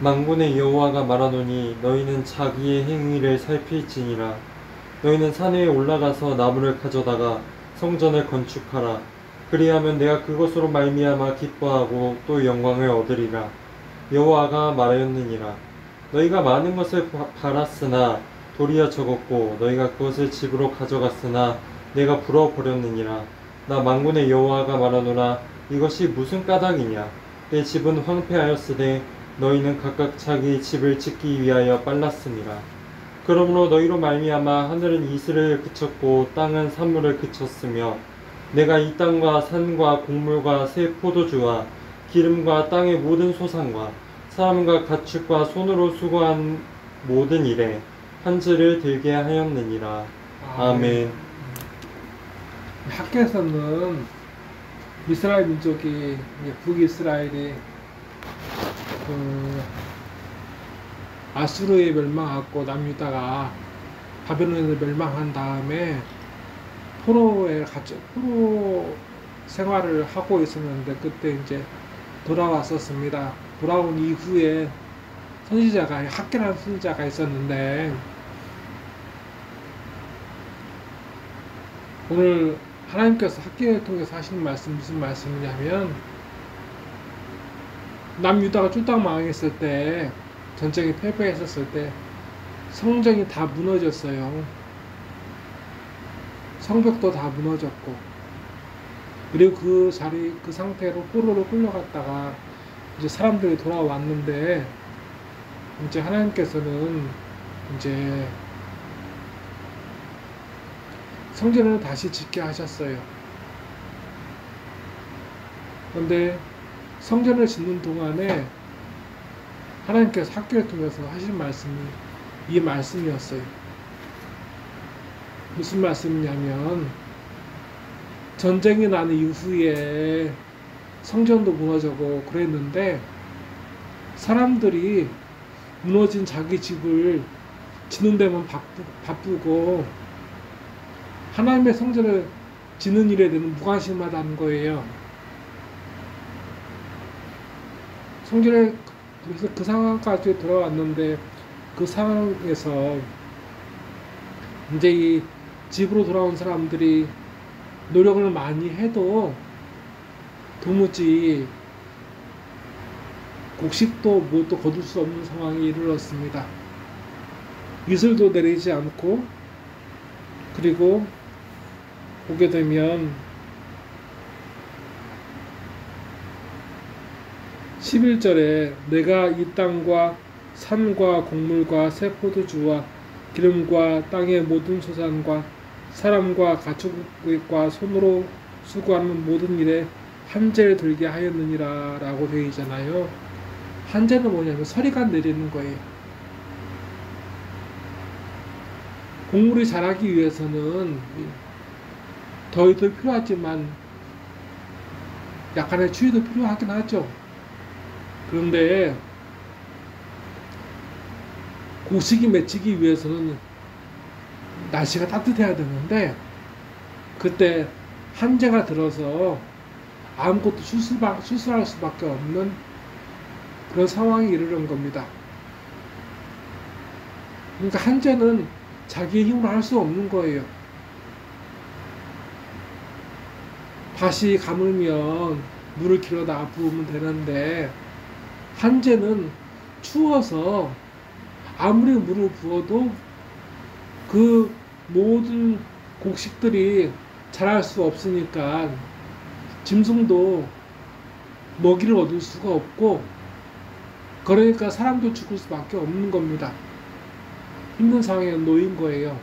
만군의 여호와가 말하노니 너희는 자기의 행위를 살필지니라. 너희는 산 위에 올라가서 나무를 가져다가 성전을 건축하라. 그리하면 내가 그것으로 말미암아 기뻐하고 또 영광을 얻으리라. 여호와가 말하였느니라. 너희가 많은 것을 바랐으나 도리어 적었고 너희가 그것을 집으로 가져갔으나 내가 불어버렸느니라. 나 만군의 여호와가 말하노라. 이것이 무슨 까닭이냐. 내 집은 황폐하였으되 너희는 각각 자기 집을 짓기 위하여 빨랐음이라. 그러므로 너희로 말미암아 하늘은 이슬을 그쳤고 땅은 산물을 그쳤으며 내가 이 땅과 산과 곡물과 새 포도주와 기름과 땅의 모든 소산과 사람과 가축과 손으로 수고한 모든 일에 한지를 들게 하였느니라. 아멘. 학교에서는 이스라엘 민족이 북이스라엘이 아수르에 멸망하고 남유다가 바벨론에 멸망한 다음에 포로 생활을 하고 있었는데 그때 이제 돌아왔었습니다. 돌아온 이후에 학개라는 선지자가 있었는데 오늘 하나님께서 학개를 통해서 하시는 말씀 무슨 말씀이냐면 남유다가 쫄딱 망했을 때 전쟁이 패배했었을 때 성전이 다 무너졌어요. 성벽도 다 무너졌고 그리고 그 상태로 포로로 끌려갔다가 이제 사람들이 돌아왔는데 이제 하나님께서는 이제 성전을 다시 짓게 하셨어요. 그런데 성전을 짓는 동안에 하나님께서 학교를 통해서 하신 말씀이 이 말씀이었어요. 무슨 말씀이냐면 전쟁이 난 이후에 성전도 무너지고 그랬는데 사람들이 무너진 자기 집을 짓는 데만 바쁘고 하나님의 성전을 짓는 일에 대해서는 무관심하다는 거예요. 성전에 그래서 그 상황까지 돌아왔는데 그 상황에서 이제 이 집으로 돌아온 사람들이 노력을 많이 해도 도무지 곡식도 뭣도 거둘 수 없는 상황에 이르렀습니다. 이슬도 내리지 않고 그리고 보게 되면 11절에 내가 이 땅과 산과 곡물과 새 포도주와 기름과 땅의 모든 소산과 사람과 가축과 손으로 수고하는 모든 일에 한재를 들게 하였느니라 라고 되어 있잖아요. 한재는 뭐냐면 서리가 내리는 거예요. 곡물이 자라기 위해서는 더위도 필요하지만 약간의 추위도 필요하긴 하죠. 그런데 곡식이 맺히기 위해서는 날씨가 따뜻해야 되는데 그때 한재가 들어서 아무것도 수술할 수밖에 없는 그런 상황에 이르는 겁니다. 그러니까 한재는 자기의 힘으로 할 수 없는 거예요. 밭이 가물면 물을 길어다 부으면 되는데 한재는 추워서 아무리 물을 부어도 그 모든 곡식들이 자랄 수 없으니까 짐승도 먹이를 얻을 수가 없고 그러니까 사람도 죽을 수밖에 없는 겁니다. 힘든 상황에 놓인 거예요.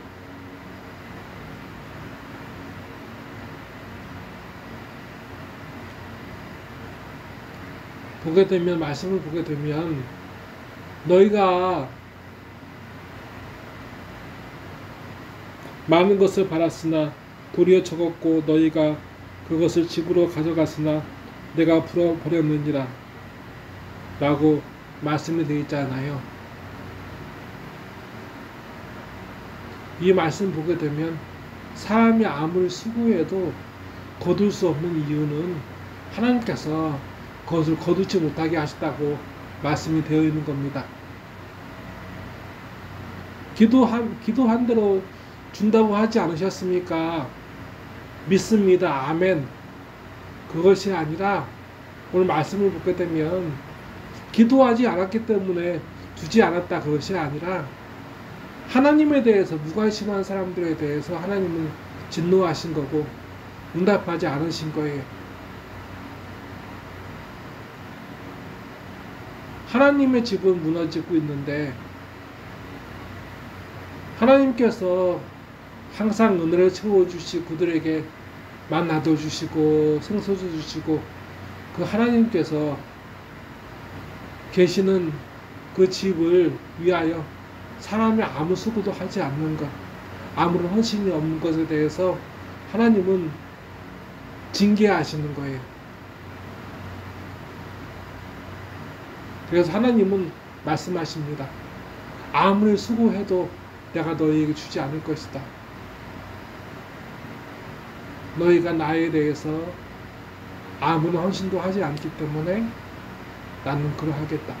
말씀을 보게 되면 너희가 많은 것을 바랐으나 도리어 적었고 너희가 그것을 집으로 가져갔으나 내가 불어버렸느니라 라고 말씀이 되어 있잖아요. 이 말씀 보게 되면 사람이 아무리 수고해도 거둘 수 없는 이유는 하나님께서 그것을 거두지 못하게 하셨다고 말씀이 되어 있는 겁니다. 기도한 대로 준다고 하지 않으셨습니까? 믿습니다. 아멘. 그것이 아니라 오늘 말씀을 보게 되면 기도하지 않았기 때문에 주지 않았다, 그것이 아니라 하나님에 대해서 무관심한 사람들에 대해서 하나님은 진노하신 거고 응답하지 않으신 거예요. 하나님의 집은 무너지고 있는데 하나님께서 항상 은혜를 채워주시고 그들에게 만나도 주시고 생수도 주시고 그 하나님께서 계시는 그 집을 위하여 사람이 아무 수고도 하지 않는 것, 아무런 헌신이 없는 것에 대해서 하나님은 징계하시는 거예요. 그래서 하나님은 말씀하십니다. 아무리 수고해도 내가 너희에게 주지 않을 것이다. 너희가 나에 대해서 아무런 헌신도 하지 않기 때문에 나는 그러하겠다.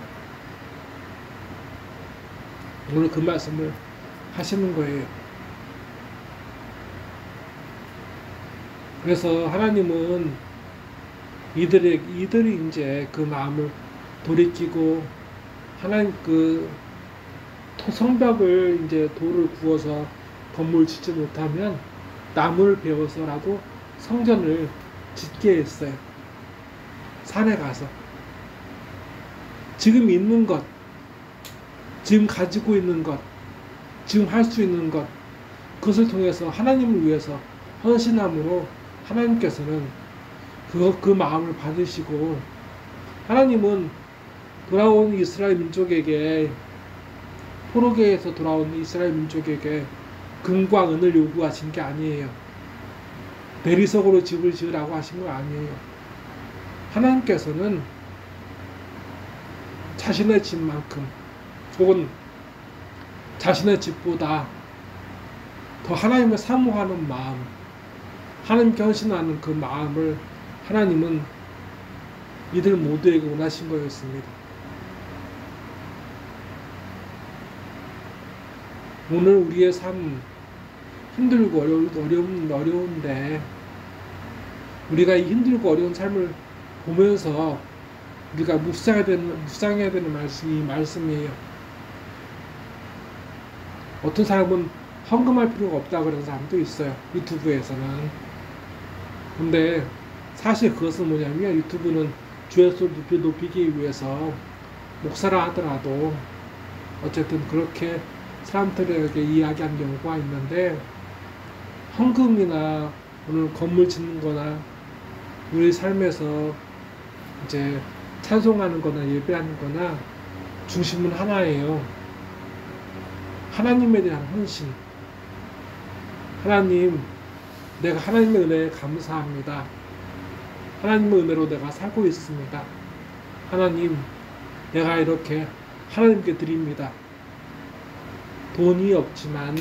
오늘 그 말씀을 하시는 거예요. 그래서 하나님은 이들이 이제 그 마음을 돌이키고 하나님 그 성벽을 이제 돌을 구워서 건물 짓지 못하면 나무를 베어서라도 성전을 짓게 했어요. 산에 가서 지금 있는 것, 지금 가지고 있는 것, 지금 할 수 있는 것, 그것을 통해서 하나님을 위해서 헌신함으로 하나님께서는 그 마음을 받으시고 하나님은 돌아온 이스라엘 민족에게 포로기에서 돌아온 이스라엘 민족에게 금과 은을 요구하신 게 아니에요. 대리석으로 집을 지으라고 하신 거 아니에요. 하나님께서는 자신의 집만큼 혹은 자신의 집보다 더 하나님을 사모하는 마음, 하나님께 헌신하는 그 마음을 하나님은 이들 모두에게 원하신 거였습니다. 오늘 우리의 삶 힘들고 어려운데 우리가 이 힘들고 어려운 삶을 보면서 우리가 묵상해야 되는 말씀이 말씀이에요. 어떤 사람은 헌금할 필요가 없다 그러는 사람도 있어요. 유튜브에서는. 근데 사실 그것은 뭐냐면 유튜브는 주의 소리 높이기 위해서 목사라 하더라도 어쨌든 그렇게 사람들에게 이야기한 경우가 있는데 헌금이나 오늘 건물 짓는 거나 우리 삶에서 이제 찬송하는 거나 예배하는 거나 중심은 하나예요. 하나님에 대한 헌신. 하나님, 내가 하나님의 은혜에 감사합니다. 하나님의 은혜로 내가 살고 있습니다. 하나님, 내가 이렇게 하나님께 드립니다. 돈이 없지만,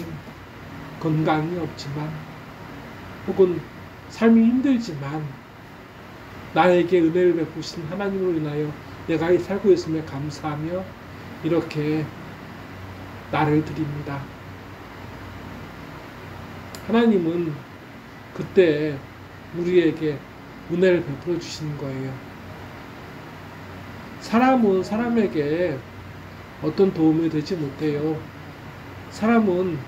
건강이 없지만, 혹은 삶이 힘들지만, 나에게 은혜를 베푸신 하나님으로 인하여 내가 살고 있음에 감사하며 이렇게 나를 드립니다. 하나님은 그때 우리에게 은혜를 베풀어 주시는 거예요. 사람은 사람에게 어떤 도움이 되지 못해요. 사람은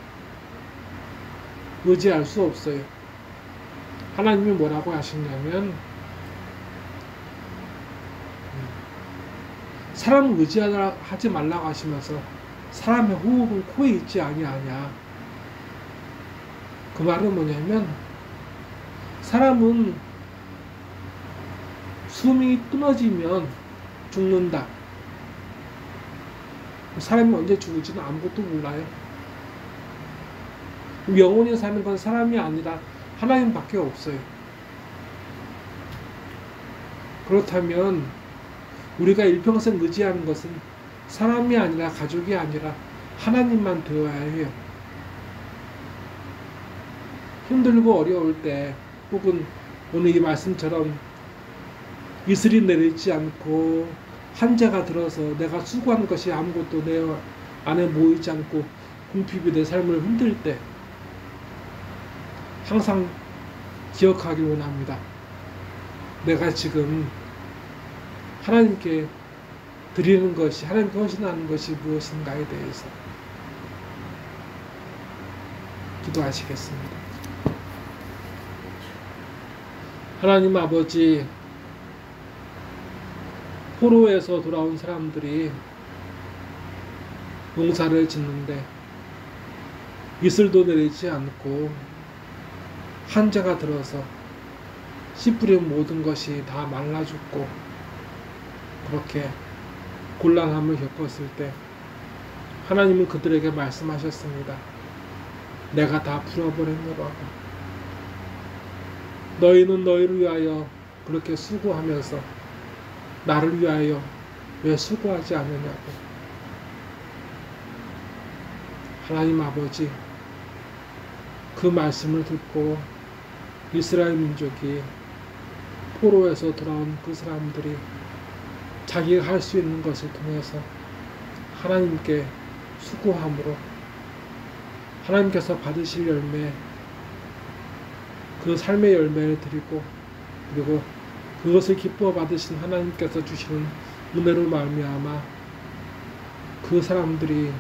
의지할 수 없어요. 하나님이 뭐라고 하시냐면 사람을 의지하지 말라고 하시면서 사람의 호흡은 코에 있지 아니하냐. 그 말은 뭐냐면 사람은 숨이 끊어지면 죽는다. 사람이 언제 죽을지는 아무것도 몰라요. 영원히 사는 건 사람이 아니라 하나님밖에 없어요. 그렇다면 우리가 일평생 의지하는 것은 사람이 아니라 가족이 아니라 하나님만 되어야 해요. 힘들고 어려울 때 혹은 오늘 이 말씀처럼 이슬이 내리지 않고 한재가 들어서 내가 수고한 것이 아무것도 내 안에 모이지 않고 궁핍이 내 삶을 흔들 때 항상 기억하길 원합니다. 내가 지금 하나님께 드리는 것이, 하나님께 헌신하는 것이 무엇인가에 대해서 기도하시겠습니다. 하나님 아버지, 포로에서 돌아온 사람들이 농사를 짓는데 이슬도 내리지 않고 한재가 들어서 씨 뿌린 모든 것이 다 말라 죽고 그렇게 곤란함을 겪었을 때 하나님은 그들에게 말씀하셨습니다. 내가 다 풀어버렸노라고. 너희는 너희를 위하여 그렇게 수고하면서 나를 위하여 왜 수고하지 않느냐고. 하나님 아버지, 그 말씀을 듣고 이스라엘 민족이 포로에서 돌아온 그 사람들이 자기가 할 수 있는 것을 통해서 하나님께 수고함으로 하나님께서 받으실 열매, 그 삶의 열매를 드리고, 그리고 그것을 기뻐 받으신 하나님께서 주시는 은혜로 말미암아 그 사람들이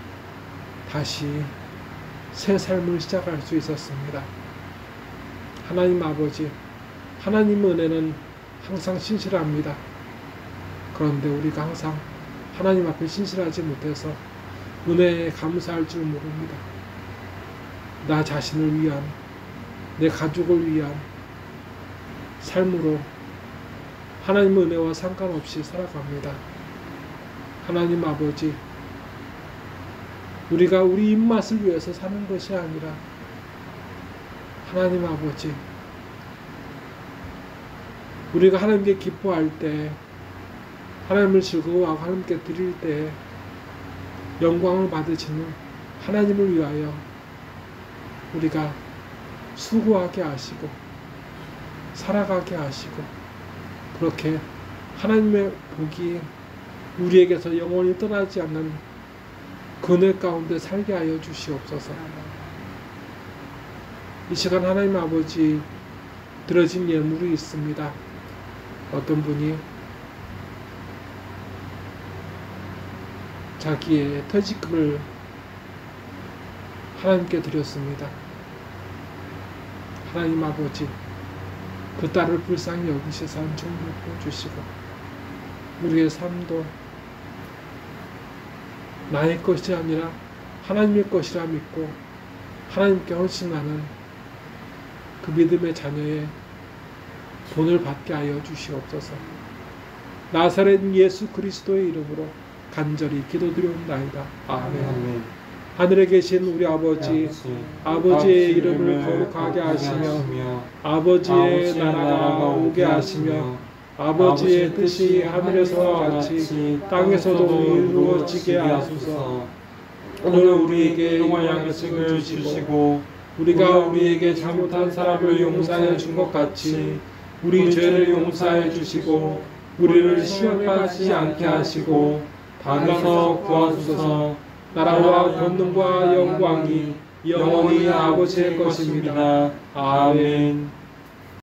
다시 새 삶을 시작할 수 있었습니다. 하나님 아버지, 하나님 은혜는 항상 신실합니다. 그런데 우리가 항상 하나님 앞에 신실하지 못해서 은혜에 감사할 줄 모릅니다. 나 자신을 위한, 내 가족을 위한 삶으로 하나님 은혜와 상관없이 살아갑니다. 하나님 아버지, 우리가 우리 입맛을 위해서 사는 것이 아니라 하나님 아버지, 우리가 하나님께 기뻐할 때, 하나님을 즐거워하고 하나님께 드릴 때 영광을 받으시는 하나님을 위하여 우리가 수고하게 하시고 살아가게 하시고, 그렇게 하나님의 복이 우리에게서 영원히 떠나지 않는 그늘 가운데 살게 하여 주시옵소서. 이 시간 하나님 아버지, 드려진 예물이 있습니다. 어떤 분이 자기의 퇴직금을 하나님께 드렸습니다. 하나님 아버지, 그 딸을 불쌍히 여기셔서 은총을 주시고 우리의 삶도 나의 것이 아니라 하나님의 것이라 믿고 하나님께 헌신하는 그 믿음의 자녀의 본을 받게 하여 주시옵소서. 나사렛 예수 그리스도의 이름으로 간절히 기도드리옵나이다. 아멘. 아멘. 하늘에 계신 우리 아버지, 아버지의 이름을 거룩하게 하시며 아버지의 나라가 오게 하시며 아버지의 뜻이 하늘에서와 같이 땅에서도 이루어지게 하소서. 오늘 우리에게 일용할 양식을 주시고 우리가 우리에게 잘못한 사람을 용서해 준 것 같이 우리 죄를 용서해 주시고 우리를 시험에 빠지지 않게 하시고 악에서 구하소서. 나라와 권능과 영광이 영원히 아버지의 것입니다. 아멘.